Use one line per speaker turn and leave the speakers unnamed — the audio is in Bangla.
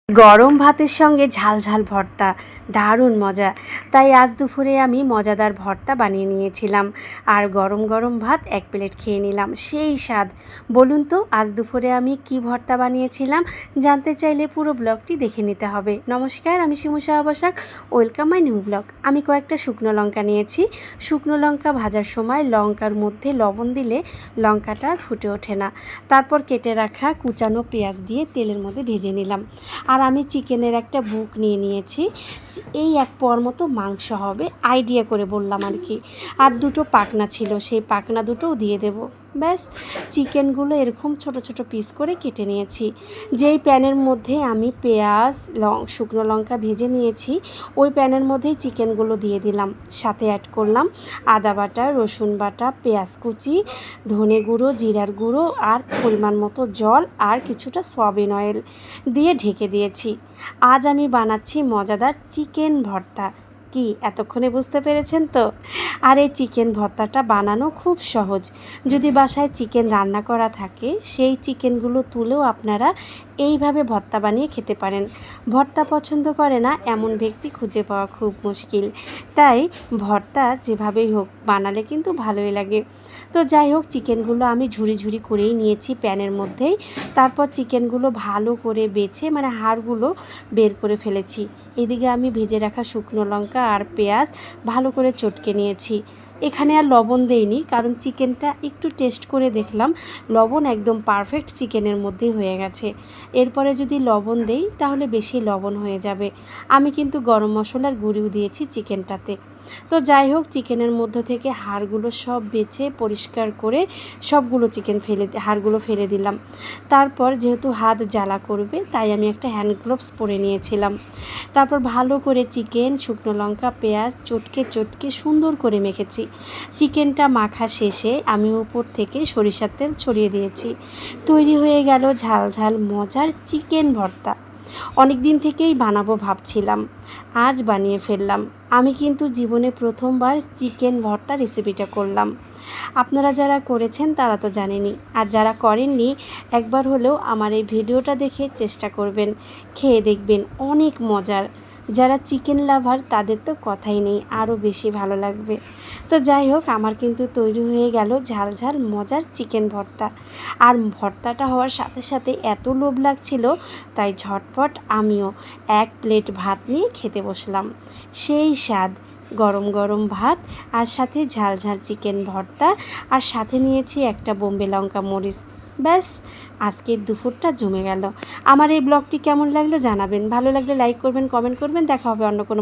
গরম ভাতের সঙ্গে ঝাল ঝাল ভর্তা দারুণ মজা। তাই আজ দুপুরে আমি মজাদার ভর্তা বানিয়ে নিয়েছিলাম আর গরম গরম ভাত এক প্লেট খেয়ে নিলাম, সেই স্বাদ। বলুন তো আজ দুপুরে আমি কি ভর্তা বানিয়েছিলাম? জানতে চাইলে পুরো ব্লগটি দেখে নিতে হবে। নমস্কার, আমি শিমুশা আবাসাক, ওয়েলকাম মাই নিউ ব্লগ। আমি কয়েকটা শুকনো লঙ্কা নিয়েছি। শুকনো লঙ্কা ভাজার সময় লঙ্কার মধ্যে লবণ দিলে লঙ্কাটা আর ফুটে ওঠে না। তারপর কেটে রাখা কুচানো পেঁয়াজ দিয়ে তেলের মধ্যে ভেজে নিলাম। আর আমি চিকেনের একটা বুক নিয়ে নিয়েছি, এই এক পোয়ার মতো মাংস হবে, আইডিয়া করে বললাম আর কি। আর দুটো পাখনা ছিল, সেই পাখনা দুটোও দিয়ে দেব। ব্যাস, চিকেনগুলো এরকম ছোট ছোট পিস করে কেটে নিয়েছি। যেই প্যানের মধ্যে আমি পেঁয়াজ শুকনো লঙ্কা ভেজে নিয়েছি, ওই প্যানের মধ্যেই চিকেনগুলো দিয়ে দিলাম। সাথে অ্যাড করলাম আদা বাটা, রসুন বাটা, পেঁয়াজ কুচি, ধনে গুঁড়ো, জিরার গুঁড়ো আর পরিমাণ মতো জল আর কিছুটা সয়াবিন অয়েল দিয়ে ঢেকে দিয়েছি। আজ আমি বানাচ্ছি মজাদার চিকেন ভর্তা। কি এতক্ষণে বুঝতে পেরেছেন তো? আর এই চিকেন ভর্তাটা বানানো খুব সহজ। যদি বাসায় চিকেন রান্না করা থাকে, সেই চিকেনগুলো তুলেও আপনারা এইভাবে ভর্তা বানিয়ে খেতে পারেন। ভর্তা পছন্দ করে না এমন ব্যক্তি খুঁজে পাওয়া খুব মুশকিল। তাই ভর্তা যেভাবেই হোক বানালে কিন্তু ভালোই লাগে। তো যাই হোক, চিকেনগুলো আমি ঝুরি ঝুরি করেই নিয়েছি প্যানের মধ্যেই। তারপর চিকেনগুলো ভালো করে বেছে হাড়গুলো বের করে ফেলেছি। এদিকে আমি ভেজে রাখা শুকনো লঙ্কা আর পেঁয়াজ ভালো করে চটকে নিয়েছি। এখানে আর লবণ দেইনি, কারণ চিকেনটা একটু টেস্ট করে দেখলাম লবণ একদম পারফেক্ট চিকেনের মধ্যে হয়ে গেছে। এরপরে যদি লবণ দেই তাহলে বেশি লবণ হয়ে যাবে। আমি কিন্তু গরম মশলার গুঁড়িও দিয়েছি চিকেনটাতে। তো যাই হোক, চিকেনের মধ্যে থেকে হাড়গুলো সব বেছে পরিষ্কার করে সবগুলো হাড়গুলো ফেলে দিলাম। তারপর যেহেতু হাত জ্বালা করবে, তাই আমি একটা হ্যান্ড গ্লোভস পরে নিয়েছিলাম। তারপর ভালো করে চিকেন, শুকনো লঙ্কা, পেঁয়াজ চটকে চটকে সুন্দর করে মেখেছি। চিকেনটা মাখা শেষে আমি উপর থেকে সরিষার তেল ছড়িয়ে দিয়েছি। তৈরি হয়ে গেল ঝাল ঝাল মজার চিকেন ভর্তা। অনেক দিন থেকেই বানাবো ভাবছিলাম, আজ বানিয়ে ফেললাম। আমি কিন্তু জীবনে প্রথমবার চিকেন ভর্তা রেসিপিটা করলাম। আপনারা যারা করেছেন তারা তো জানেনই, আর যারা করেননি একবার হলেও আমার এই ভিডিওটা দেখে চেষ্টা করবেন, খেয়ে দেখবেন, অনেক মজার। যারা চিকেন লাভার তাদের তো কথাই নেই, আরও বেশি ভালো লাগবে। তো যাই হোক, আমার কিন্তু তৈরি হয়ে গেল ঝাল ঝাল মজার চিকেন ভর্তা। আর ভর্তাটা হওয়ার সাথে সাথে এত লোভ লাগছিল, তাই ঝটপট আমিও এক প্লেট ভাত নিয়ে খেতে বসলাম। সেই স্বাদ, গরম গরম ভাত আর সাথে ঝাল ঝাল চিকেন ভর্তা, আর সাথে নিয়েছি একটা বোম্বে লঙ্কা মরিচ। ব্যাস, আজকের দুপুরটা জমে গেল। আমার এই ব্লগটি কেমন লাগলো জানাবেন। ভালো লাগলে লাইক করবেন, কমেন্ট করবেন। দেখা হবে অন্য কোনো